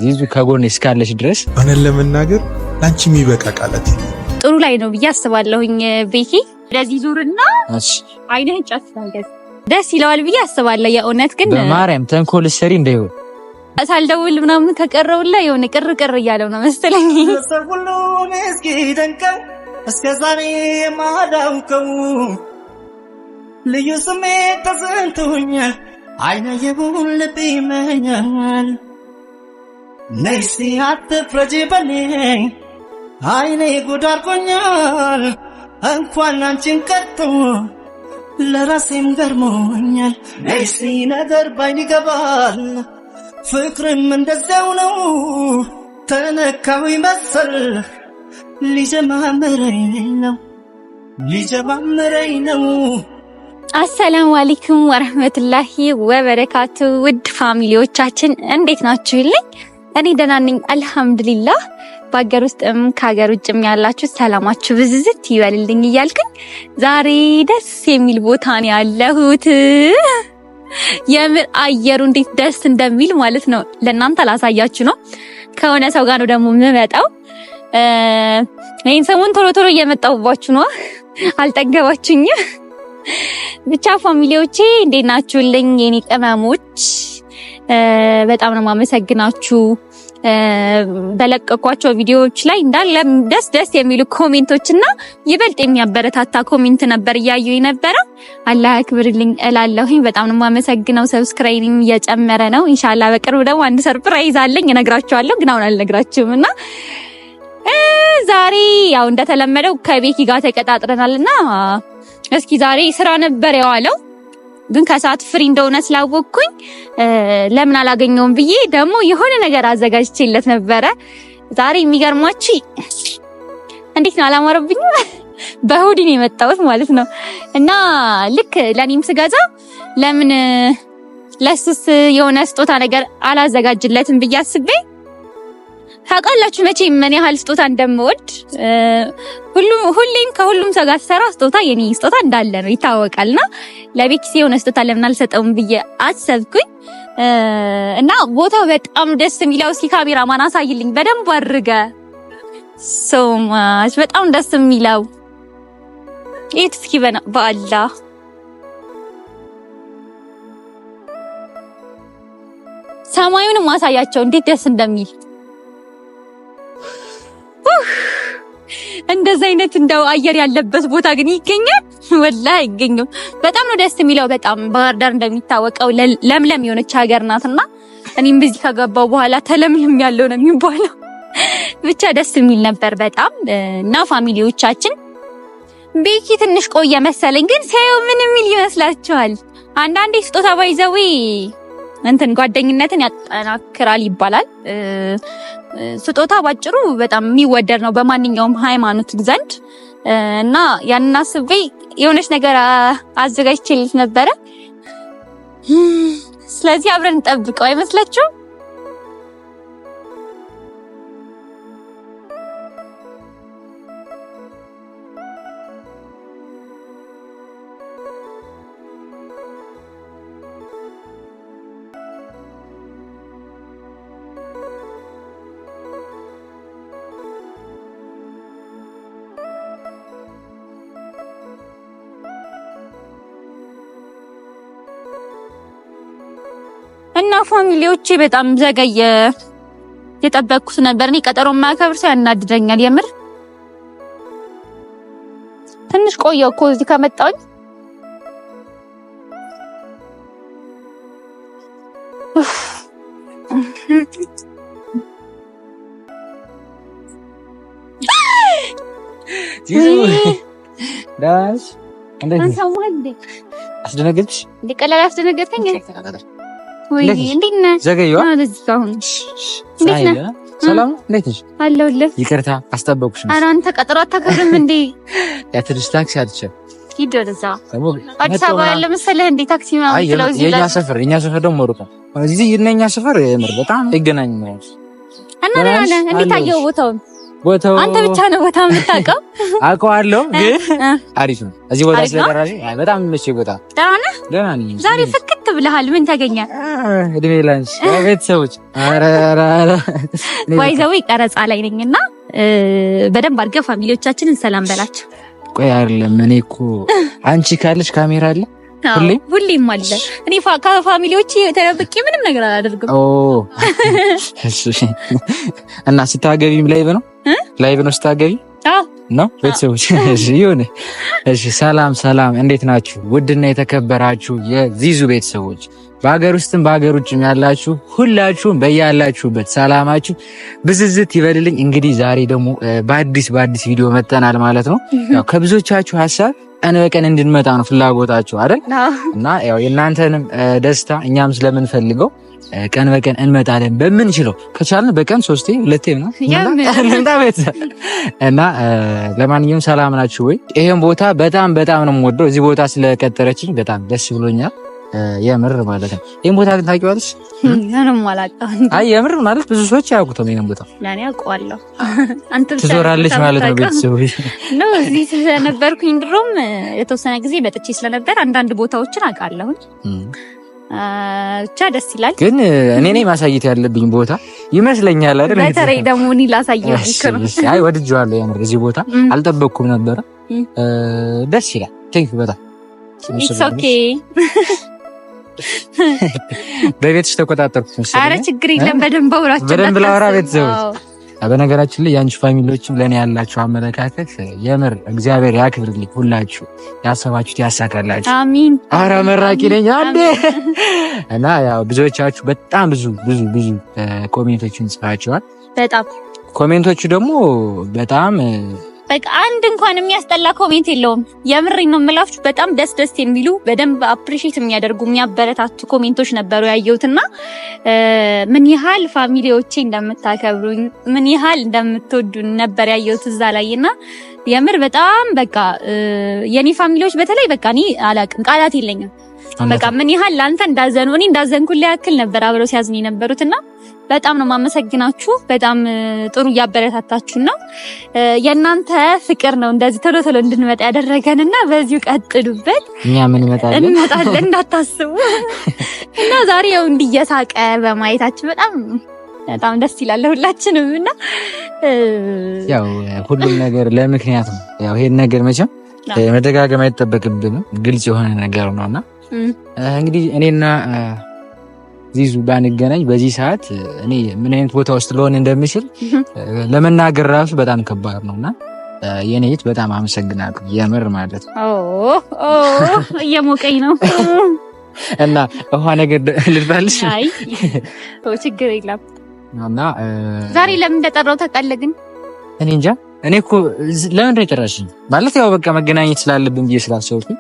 ዚዙ ከጎን እስካለሽ ድረስ አነን ለመናገር ላንቺ የሚበቃ ቃላት ጥሩ ላይ ነው ብዬ አስባለሁኝ። ቤኪ ለዚህ ዙርና አይነን ጫፍታንገስ ደስ ይለዋል ብዬ አስባለሁ። የእውነት ግን በማርያም ተንኮል ሰሪ እንደይሆን ሳልደውል ምናምን ከቀረውላ የሆነ ቅር እያለው ነው መሰለኝ። ሰውሉን እስኪ ደንቀው እስከዛሬ ማዳውከው ልዩ ስሜት ተሰንቶኛል። አይነ የቡን ልብ ይመኛል። ነይሲ አትፍረጂ በኔ አይኔ ጉድ አድርጎኛል። እንኳን አንቺን ቀርቶ ለራሴም ገርሞኛል። ነይሲ ነገር ባይን ይገባል ፍቅርም እንደዚያው ነው። ተነካዊ መሰል ሊጀማምረኝ ነው። አሰላሙ አለይኩም ወራህመቱላሂ ወበረካቱ። ውድ ፋሚሊዎቻችን እንዴት ናችሁልኝ? እኔ ደህና ነኝ አልሐምዱሊላህ። በአገር ውስጥም ከሀገር ውጭም ያላችሁ ሰላማችሁ ብዝዝት ይበልልኝ እያልኩኝ ዛሬ ደስ የሚል ቦታ ነው ያለሁት። የምር አየሩ እንዴት ደስ እንደሚል ማለት ነው። ለእናንተ ላሳያችሁ ነው። ከሆነ ሰው ጋር ነው ደግሞ የምመጣው። ይሄን ሰሞን ቶሎ እየመጣሁባችሁ ነው። አልጠገባችሁኝም። ብቻ ፋሚሊዎቼ እንዴት ናችሁልኝ? የኔ ቅመሞች በጣም ነው ማመሰግናችሁ። በለቀኳቸው ቪዲዮዎች ላይ እንዳለ ደስ የሚሉ ኮሜንቶችና ይበልጥ የሚያበረታታ ኮሜንት ነበር እያየሁ የነበረ። አላህ ያክብርልኝ እላለሁኝ። በጣም ነው ማመሰግነው። ሰብስክራይቢንግ እየጨመረ ነው። ኢንሻአላህ በቅርቡ ደግሞ አንድ ሰርፕራይዝ አለኝ እነግራችኋለሁ፣ ግን አሁን አልነግራችሁምና ዛሬ ያው እንደተለመደው ከቤኪ ጋር ተቀጣጥረናልና እስኪ ዛሬ ስራ ነበር የዋለው፣ ግን ከሰዓት ፍሪ እንደሆነ ስላወቅኩኝ ለምን አላገኘውም ብዬ ደግሞ የሆነ ነገር አዘጋጅቼለት ነበረ። ዛሬ የሚገርማችሁ እንዴት ነው አላማረብኝ በሁዲ ነው የመጣሁት ማለት ነው። እና ልክ ለኔም ስገዛ ለምን ለሱስ የሆነ ስጦታ ነገር አላዘጋጅለትም ብዬ አስቤ ታውቃላችሁ መቼም ምን ያህል ስጦታ እንደምወድ። ሁሌም ከሁሉም ሰው ጋር ስሰራ ስጦታ የኔ ስጦታ እንዳለ ነው ይታወቃልና ለቤኪ የሆነ ስጦታ ለምን አልሰጠውም ብዬ አሰብኩኝ። እና ቦታው በጣም ደስ የሚለው እስኪ ካሜራማን አሳይልኝ በደንብ አድርገ ሶማች በጣም ደስ የሚለው እት እስኪ በአላህ ሰማዩንም ማሳያቸው እንዴት ደስ እንደሚል። እንደዛ አይነት እንደው አየር ያለበት ቦታ ግን ይገኛል? ወላሂ አይገኝም። በጣም ነው ደስ የሚለው። በጣም ባህር ዳር እንደሚታወቀው ለምለም የሆነች ሀገር ናትና እኔም በዚህ ከገባው በኋላ ተለምልም ያለው ነው የሚባለው። ብቻ ደስ የሚል ነበር በጣም። እና ፋሚሊዎቻችን ቤኪ ትንሽ ቆየ መሰለኝ፣ ግን ሲያየው ምን የሚል ይመስላችኋል? አንዳንዴ ስጦታ ባይዘው እንትን ጓደኝነትን ያጠናክራል ይባላል። ስጦታ ባጭሩ በጣም የሚወደድ ነው በማንኛውም ሃይማኖት ዘንድ። እና ያንን አስቤ የሆነች ነገር አዘጋጅቼልት ነበረ። ስለዚህ አብረን እንጠብቀው አይመስላችሁም? እና ፋሚሊዎቼ በጣም ዘገየ። የጠበቅኩት ነበር። እኔ ቀጠሮ ማከብር ሰው ያናድደኛል የምር። ትንሽ ቆየሁ እኮ እዚህ ከመጣሁኝ። ዳሽ እንዴት አስደነገጥሽ? ቀላል አስደነገጠኝ። ወይ እንዴት ነህ? ዘገየዋ እንዴት ነህ? ሰላም እንዴት ነሽ? አለሁልህ። ይቅርታ አስጠበቅኩሽ። ኧረ አንተ ቀጠሮ አታከብርም እንዴ? ያትልሽ ታክሲ አጥቼ ሂድ ወደዛ። አዲስ አበባ ያለ መሰለህ እንዴ ታክሲ ምናምን ስለዚህ የኛ ሰፈር ደግሞ ሩቅ ነው። እዚህ የኛ ሰፈር የምር በጣም ይገናኝ ነው። እና እንዴት አየኸው ቦታውን? ቦታው አንተ ብቻ ነው ቦታ የምታውቀው? አውቀዋለሁ ግን አሪፍ ነው። እዚህ ቦታ ስለደራሽ በጣም ምቹ ቦታ። ደህና ነህ? ደህና ነኝ። ዛሬ ፍክት ብለሃል። ምን ተገኘ? እድሜ ላንቺ ቤተሰቦች። ኧረ ባይዘው ቀረጻ ላይ ነኝና በደንብ አድርገህ ፋሚሊዎቻችንን ሰላም በላቸው። ቆይ አይደለም እኔ እኮ አንቺ ካለሽ ካሜራ አለ ሁሌም አለ። እኔ ከፋሚሊዎቼ ተደብቄ ምንም ነገር አላደርግም። እና ስታገቢም ላይቭ ነው ስታገቢ ነው ቤተሰቦች። እሺ ይሁን። እሺ ሰላም እንዴት ናችሁ? ውድና የተከበራችሁ የዚዙ ቤተሰቦች በሀገር ውስጥም በሀገር ውጭም ያላችሁ ሁላችሁም በያላችሁበት ሰላማችሁ ብዝዝት ይበልልኝ። እንግዲህ ዛሬ ደግሞ በአዲስ ቪዲዮ መጥተናል ማለት ነው። ያው ከብዙዎቻችሁ ሀሳብ ቀን በቀን እንድንመጣ ነው ፍላጎታችሁ አይደል? እና ያው የእናንተንም ደስታ እኛም ስለምንፈልገው ቀን በቀን እንመጣለን። በምንችለው ከቻልን በቀን 3 2 ነው እና ለማንኛውም ሰላም ናችሁ ወይ? ይሄን ቦታ በጣም ነው የምወደው። እዚህ ቦታ ስለቀጠረችኝ በጣም ደስ ብሎኛል። የምር ማለት ነው። ይሄን ቦታ ግን ታውቂዋለሽ? ምንም አላውቅም። አይ የምር ማለት ብዙ ሰዎች አያውቁትም ይሄን ቦታ። ለኔ አውቀዋለሁ። አንተ ትዞራለች ማለት ነው ቤተሰቦች ነው። እዚህ ስለነበርኩኝ ድሮም የተወሰነ ጊዜ መጥቼ ስለነበር አንዳንድ ቦታዎችን አውቃለሁ። ብቻ ደስ ይላል። ግን እኔ ነኝ ማሳየት ያለብኝ ቦታ ይመስለኛል አይደል? በተለይ ደግሞ እኔ ላሳየው ይከራ። አይ ወድጄዋለሁ የምር። እዚህ ቦታ አልጠበቅኩም ነበር። ደስ ይላል። ቴንክ በጣም ኢትስ ኦኬ። በቤትሽ ተቆጣጠርኩት መሰለኝ። ኧረ ችግር የለም። በደንብ አውራቸው። በደንብ ላወራ ቤተሰቦች። በነገራችን ላይ የአንቺ ፋሚሊዎችም ለእኔ ያላችሁ አመለካከት የምር እግዚአብሔር ያክብርልኝ። ሁላችሁ ያሰባችሁት ያሳካላችሁ። አሚን። ኧረ መራቂ ነኝ አንዴ። እና ያው ብዙዎቻችሁ በጣም ብዙ ኮሜንቶችን ጽፋችኋል። በጣም ኮሜንቶቹ ደግሞ በጣም በቃ አንድ እንኳን የሚያስጠላ ኮሜንት የለውም። የምሬን ነው የምላችሁ። በጣም ደስ የሚሉ በደንብ አፕሪሺየት የሚያደርጉ የሚያበረታቱ ኮሜንቶች ነበሩ ያየሁትና ምን ያህል ፋሚሊዎቼ እንደምታከብሩኝ ምን ያህል እንደምትወዱን ነበር ያየሁት እዛ ላይና የምር በጣም በቃ የኔ ፋሚሊዎች በተለይ በቃ እኔ አላቅም ቃላት የለኝም። በቃ ምን ያህል ላንተ እንዳዘኑ እኔ እንዳዘንኩልህ ያክል ነበር አብረው ሲያዝኑ የነበሩትና በጣም ነው ማመሰግናችሁ። በጣም ጥሩ እያበረታታችሁ ነው። የእናንተ ፍቅር ነው እንደዚህ ቶሎ እንድንመጣ ያደረገንና በዚሁ ቀጥሉበት። እኛ ምን እንመጣለን እንዳታስቡ። እና ዛሬ ያው እንዲየሳቀ በማየታችሁ በጣም ደስ ይላል ሁላችንም። እና ያው ሁሉም ነገር ለምክንያት ነው። ያው ይሄን ነገር መቼም መደጋገም አይጠበቅብንም። ግልጽ የሆነ ነገር ነውና እንግዲህ እኔና ዚዙ ባንገናኝ በዚህ ሰዓት እኔ ምን አይነት ቦታ ውስጥ ልሆን እንደምችል ለመናገር ራሱ በጣም ከባድ ነውና የኔት በጣም አመሰግናለሁ የምር ማለት ነው። እየሞቀኝ ነው እና ውሃ ነገር ልባልሽ? አይ ችግር የለም። እና ዛሬ ለምን እንደጠራው ታውቃለህ? ግን እኔ እንጃ። እኔ እኮ ለምን እንደጠራሽኝ ማለት ያው በቃ መገናኘት ስላለብን ብዬ ስላሰብኩኝ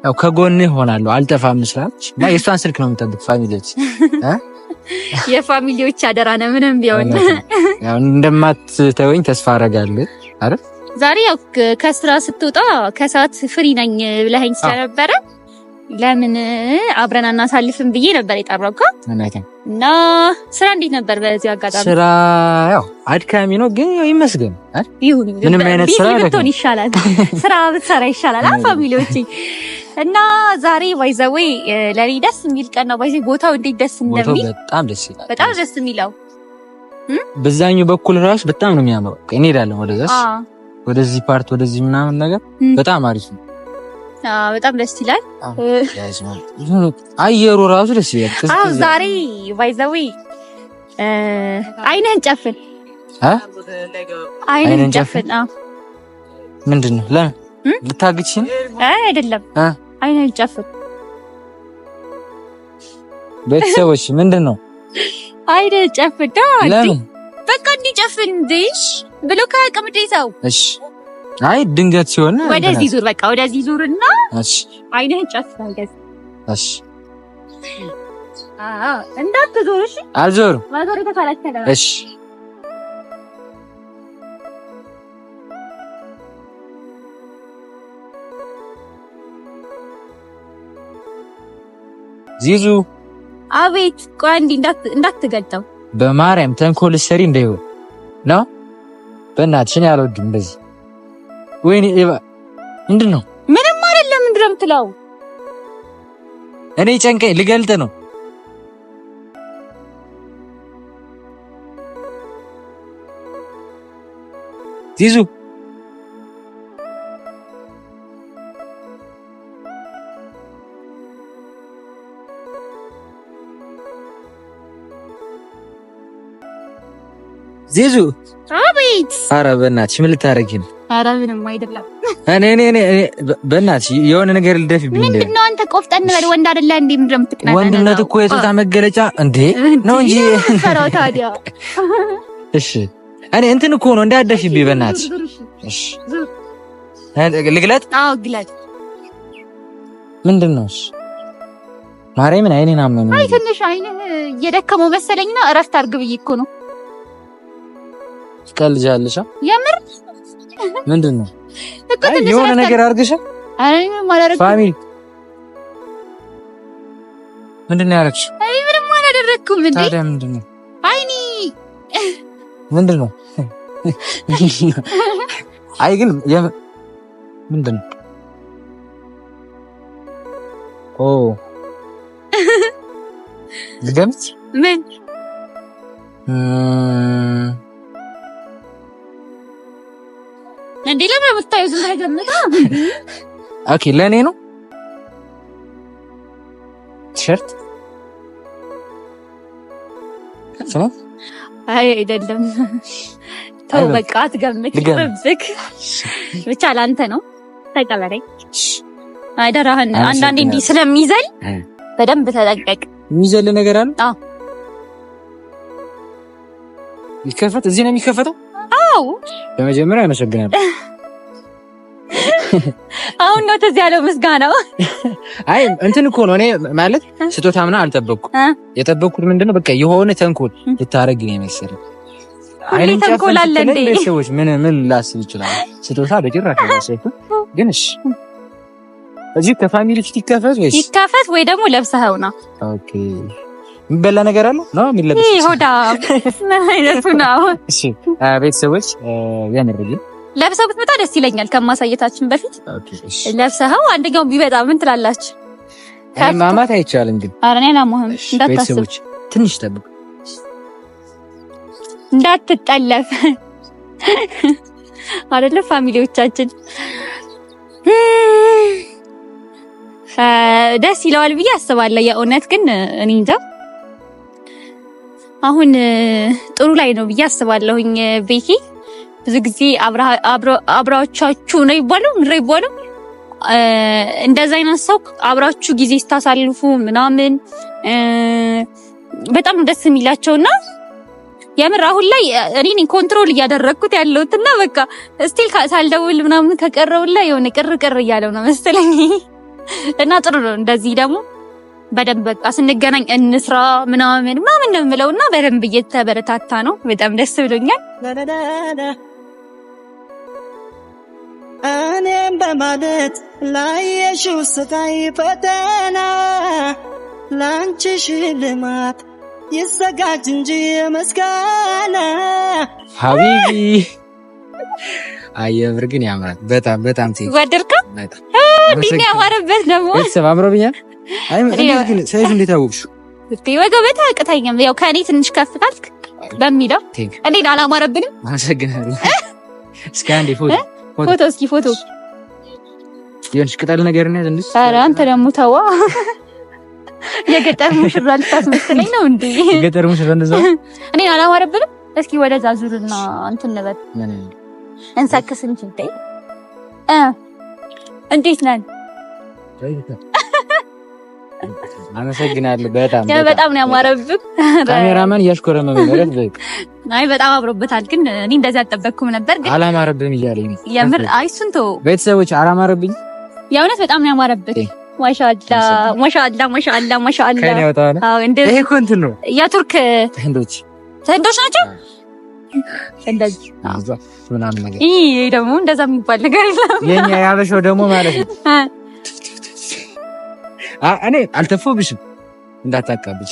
ያው ከጎንህ ሆናለሁ አልጠፋም ስላለች እና የእሷን ስልክ ነው የምጠብቅ። ፋሚሊዎች የፋሚሊዎች አደራ ነው ምንም ቢሆን ያው እንደማትተወኝ ተስፋ አደርጋለሁ አይደል? ዛሬ ያው ከስራ ስትወጣ ከሰዓት ፍሪ ነኝ ብለኸኝ ስለነበረ ለምን አብረን አናሳልፍም ብዬ ነበር የጠራሁት። እና ስራ እንዴት ነበር? በዚህ አጋጣሚ ስራ ያው አድካሚ ነው ግን ያው ይመስገን አይደል? ይሁን ምንም አይነት ስራ ብትሆን ይሻላል። ስራ ብትሰራ ይሻላል ፋሚሊዎቼ። እና ዛሬ ባይዘዌ ለኔ ደስ የሚል ቀን ነው። ባይዘ ቦታው እንዴት ደስ እንደሚል በጣም ደስ ይላል። በጣም ደስ የሚለው በዛኛው በኩል ራሱ በጣም ነው የሚያምረው። እንሄዳለን ወደዚህ ፓርት ወደዚህ ምናምን ነገር በጣም አሪፍ ነው። በጣም ደስ ይላል። አየሩ ራሱ ደስ ይላል። አዎ ዛሬ ባይዘዌ አይነን ጨፍን አይነን ጨፍን። ምንድነው? ለምን ልታግቺ ነው? አይደለም አይነን ጨፍን። ቤተሰቦች ምንድነው? አይነን ጨፍን። ለምን በቃ እንዲጨፍን እንዴሽ ብሎ ከቅምዴታው። እሺ አይ ድንገት ሲሆን ወደዚህ ዙር፣ በቃ ወደዚህ ዙርና እሺ አይነን ጨፍን። እሺ እንዳትዞር። እሺ አልዞርም። ማዞር ተከለከለ። እሺ ዚዙ አቤት። ቆይ እንዴ እንዳትገልጠው በማርያም ተንኮል ሰሪ እንዳይሆን ነው። በእናትሽ እኔ አልወድም እንደዚህ። ወይኔ ኤባ ምንድነው? ምንም አይደለም። ምንድነው የምትለው? እኔ ጨንቀኝ ልገልጥ ነው። ዚዙ ዚዙ አቤት። ኧረ በእናትሽ ምን ልታረጊ ነው? ኧረ ምንም አይደለም። እኔ በእናትሽ የሆነ ነገር ልደፊብኝ። ምንድን ነው አንተ? ቆፍጠን በል። ወንድ አይደለ እንዴ? ምንድን ነው የምትቀናነው? ወንድነት እኮ የጾታ መገለጫ እንዴ ነው እንጂ ፈራው ታዲያ። እሺ እኔ እንትን እኮ ነው እንዳደፊብኝ በእናትሽ። እሺ ልግለጥ? አዎ ግለጥ። ምንድን ነው? እሺ ማርያምን አይኔን አመመኝ። አይ ትንሽ አይንህ እየደከመው መሰለኝና እረፍት አድርግ ብዬ እኮ ነው። ትቀልጃለሽ? የምር ምንድን ነው? የሆነ ነገር አድርገሻል? አይ ምንም አላደረኩም። ፋሚሊ ምንድን ነው ያደረግሽው? አይ ምንም አላደረኩም። እንዴ ታዲያ ምንድን ነው? አይኒ ምንድን ነው? አይ ግን ምንድን ነው? ኦ ልገምት። ምን እንዴ? ለምን የምታየው? ዝም ብለህ ገምታ። ኦኬ ለኔ ነው ቲሸርት ሰማ? አይ አይደለም። ተው በቃ አትገምት። ይቅርብክ። ብቻ ላንተ ነው። ተቀበለኝ አይደራህን። አንዳንዴ እንዲህ ስለሚዘል በደንብ ተጠንቀቅ። የሚዘል ነገር አለ? አዎ ይከፈት። እዚህ ነው የሚከፈተው? አዎ። በመጀመሪያ አመሰግናለሁ። አሁን ነው ተዚህ ያለው ምስጋናው። አይ እንትን እኮ ነው እኔ ማለት ስጦታ ምናምን አልጠበቅኩም። የጠበቅኩት ምንድነው በቃ የሆነ ተንኮል ልታረግ ነው የመሰለኝ። ሁሌ ተንኮል አለ እንዴ? ሰዎች ምን ላስብ ይችላል? ስጦታ በጭራሽ አላሰብኩም። ግን እሺ እዚህ ከፋሚሊ ፊት ይከፈት ወይ ደግሞ ለብሰኸው ነው? ኦኬ የሚበላ ነገር አለ ነው የሚለበስ? ይሁዳ ምን አይነቱ ነው? እሺ ቤተሰቦች ያንርግ ለብሰው ብትመጣ ደስ ይለኛል። ከማሳየታችን በፊት ለብሰኸው አንደኛው ቢበጣ ምን ትላላችሁ? ማማት አይቻልም ግን። ኧረ እኔ አላማህም እንዳታስብ። ቤተሰቦች ትንሽ ጠብቁ እንዳትጠለፍ አይደለ ፋሚሊዎቻችን ደስ ይለዋል ብዬ አስባለሁ። የእውነት ግን እኔ እንጃ አሁን ጥሩ ላይ ነው ብዬ አስባለሁኝ። ቤኪ ብዙ ጊዜ አብራዎቻችሁ ነው ይባለው እንደዛ አይነት ሰው አብራችሁ ጊዜ ስታሳልፉ ምናምን በጣም ደስ የሚላቸውና የምር አሁን ላይ እኔ ኮንትሮል እያደረኩት ያለሁትና በቃ ስቲል ሳልደውል ምናምን ከቀረውላ የሆነ ቅር እያለው ነው መሰለኝ። እና ጥሩ ነው እንደዚህ ደግሞ በደንብ በቃ ስንገናኝ እንስራ ምናምን ነው የምለውና በደንብ እየተበረታታ ነው። በጣም ደስ ብሎኛል። እኔም በማለት ላየሽው ስቃይ ፈተና ላንቺ ሽልማት ይዘጋጅ እንጂ መስጋና ሀቢቢ አየምር ግን ያምራል። በጣም ቴክ ወደድከው? እንዴት ያማረበት ደግሞ ቤተሰብ አምሮብኛል። አይ ግን ሰይፍ እንዴት አወቅሽው? ወገበታ አቅተኝም ያው ከኔ ትንሽ ከፍ ካልክ በሚለው እንዴት አላማረብንም? አመሰግናለሁ። እስኪ አንዴ ፎቶ ይኸውልሽ ቅጠል ነገር ነው እንዴ? ኧረ አንተ ደግሞ ተዋ። የገጠር ሙሽራ ልታስመስለኝ ነው እንዴ? የገጠር ሙሽራ እንደዛ እኔ አላማረብንም? እስኪ ወደዛ ዙርና እንትን ነበር እንሰክስ እንጂ እንዴት ነን? አመሰግናለሁ። በጣም ነው ያማረብህ። ካሜራማን እያሽኮረመመ ነው። አይ በጣም አምሮበታል። ግን እኔ እንደዚህ አልጠበቅኩም ነበር። ግን አላማረብህም እያለኝ የምር አይ እሱን ተው ቤተሰቦች አላማረብኝ። የእውነት በጣም ነው ያማረብህ። ማሻአላ ከኔ ወጣው ነው። አዎ እንደዚህ ይሄ እኮ እንትን ነው የቱርክ ህንዶች ናቸው እንደዚህ ምናምን ነገር። ይሄ ደግሞ እንደዛ የሚባል ነገር የለም። የኛ ያበሻው ደግሞ ማለት ነው እኔ አልተፎብሽም እንዳታቃብቻ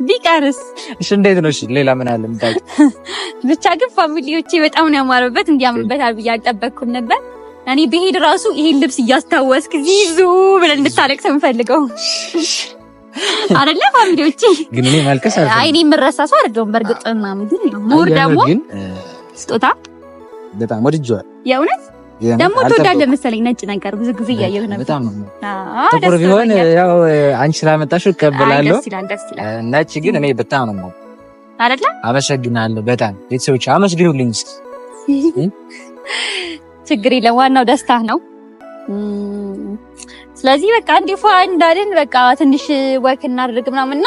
ቢቀርስ እሺ እንዴት ነው? እሺ ሌላ ምን አለ ምታውቂ? ብቻ ግን ፋሚሊዎቼ በጣም ነው ያማረበት። እንዲያምርበታል ብዬ አልጠበቅኩም ነበር። እኔ በሄድ ራሱ ይሄን ልብስ እያስታወስክ ዚዙ ብለን እንድታለቅስ እንፈልገው አይደለ ፋሚሊዎቼ። ግን እኔ ማልቀስ አይደለም እኔ የምረሳ ሰው አይደለም በርግጥ ምናምን፣ ግን ሞር ደግሞ ስጦታ በጣም ወድጄዋለሁ የእውነት ደግሞ ትወዳለህ መሰለኝ ነጭ ነገር ብዙ ጊዜ እያየሁ ነበር። በጣም ነው ጥቁር ቢሆን ያው አንቺ ስላመጣሽው እቀበላለሁ። ደስ ይላል። ነጭ ግን እኔ በጣም ነው አይደለ? አመሰግናለሁ በጣም ቤተሰቦች አመስግኑልኝ እስኪ። ችግር የለም ዋናው ደስታ ነው። ስለዚህ በቃ እንዲሁ እንዳልን በቃ ትንሽ ወክ እናድርግ ምናምንና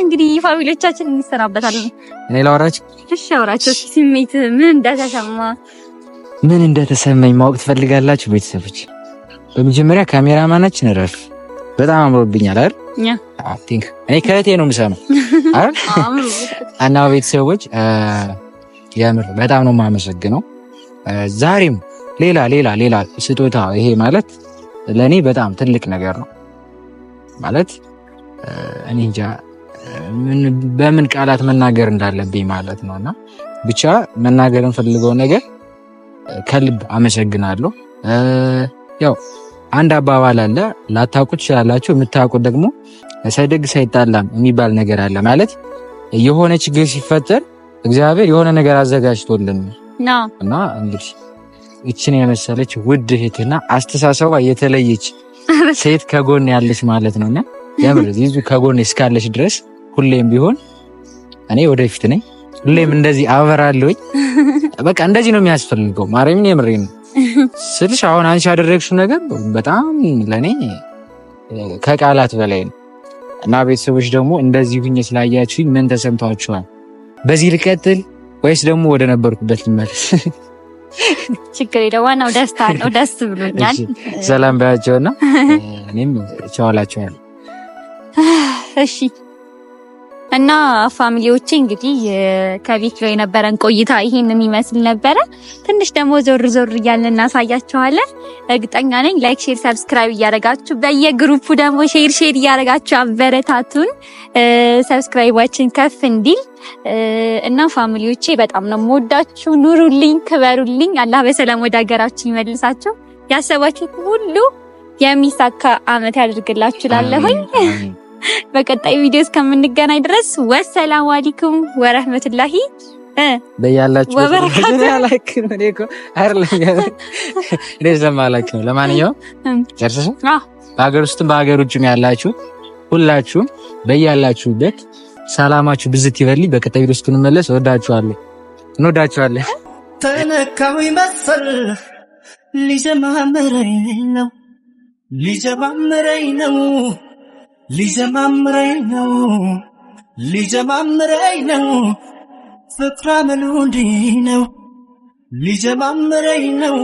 እንግዲህ ፋሚሊዎቻችን እንሰናበታለን። እኔ ላወራችሁ እሺ፣ አውራችሁ ስሜት ምን እንደተሰማኝ ማወቅ ትፈልጋላችሁ ቤተሰቦች? በመጀመሪያ ካሜራማናችን ረፍ በጣም አምሮብኛል አይደል? አይ ቲንክ እኔ ከእቴ ነው የምሰማው አይደል? እና ቤተሰቦች የምር በጣም ነው የማመሰግነው። ዛሬም ሌላ ስጦታ ይሄ ማለት ለኔ በጣም ትልቅ ነገር ነው ማለት እኔ እንጃ በምን ቃላት መናገር እንዳለብኝ ማለት ነውና ብቻ መናገር እንፈልገው ነገር ከልብ አመሰግናለሁ። ያው አንድ አባባል አለ ላታውቁት ይችላላችሁ፣ የምታውቁት ደግሞ ሳይደግ ሳይጣላም የሚባል ነገር አለ ማለት የሆነ ችግር ሲፈጠር እግዚአብሔር የሆነ ነገር አዘጋጅቶልን ነው እና እንግዲህ እቺን የመሰለች ውድ እህትና አስተሳሰቧ የተለየች ሴት ከጎን ያለች ማለት ነውና የምር ዚዙ ከጎን እስካለች ድረስ ሁሌም ቢሆን እኔ ወደፊት ነኝ። ሁሌም እንደዚህ አበራለሁኝ። በቃ እንደዚህ ነው የሚያስፈልገው። ማርያምን የምሬን ነው ስልሽ አሁን አንቺ ያደረግሽው ነገር በጣም ለኔ ከቃላት በላይ ነው እና ቤተሰቦች ደግሞ እንደዚህ ሁኜ ስላያችሁኝ ምን ተሰምቷችኋል? በዚህ ልቀጥል ወይስ ደግሞ ወደ ነበርኩበት ልመለስ? ችግር የለም ዋናው ደስታ ነው። ደስ ብሎኛል። ሰላም ባያቸውና እኔም ቻውላችኋለሁ። እሺ እና ፋሚሊዎቼ እንግዲህ ከቤት ጋር የነበረን ቆይታ ይሄንን ይመስል ነበረ። ትንሽ ደግሞ ዞር እያልን እናሳያችኋለን። እርግጠኛ ነኝ ላይክ፣ ሼር፣ ሰብስክራይብ እያደረጋችሁ በየግሩፑ ደግሞ ሼር እያደረጋችሁ አበረታቱን። ሰብስክራይባችን ከፍ እንዲል እና ፋሚሊዎቼ በጣም ነው የምወዳችሁ። ኑሩልኝ፣ ክበሩልኝ። አላህ በሰላም ወደ ሀገራችን ይመልሳችሁ። ያሰባችሁት ሁሉ የሚሳካ አመት ያድርግላችሁ ላለሁኝ። በቀጣይ ቪዲዮ እስከምንገናኝ ድረስ ወሰላሙ አለይኩም ወራህመቱላሂ በያላችሁ ወበረካቱ። ለማንኛውም ጨርሰሽ በሀገር ውስጥም በሀገር ውጭም ያላችሁ ሁላችሁም በያላችሁበት ሰላማችሁ ብዝት ይበልኝ። በቀጣይ ቪዲዮ እስክንመለስ ወዳችኋለሁ፣ እንወዳችኋለን። ተነካው ይመስል ሊጀማምረኝ ነው ፍቅራ መሉ እንዲህ ነው ሊጀማምረኝ ነው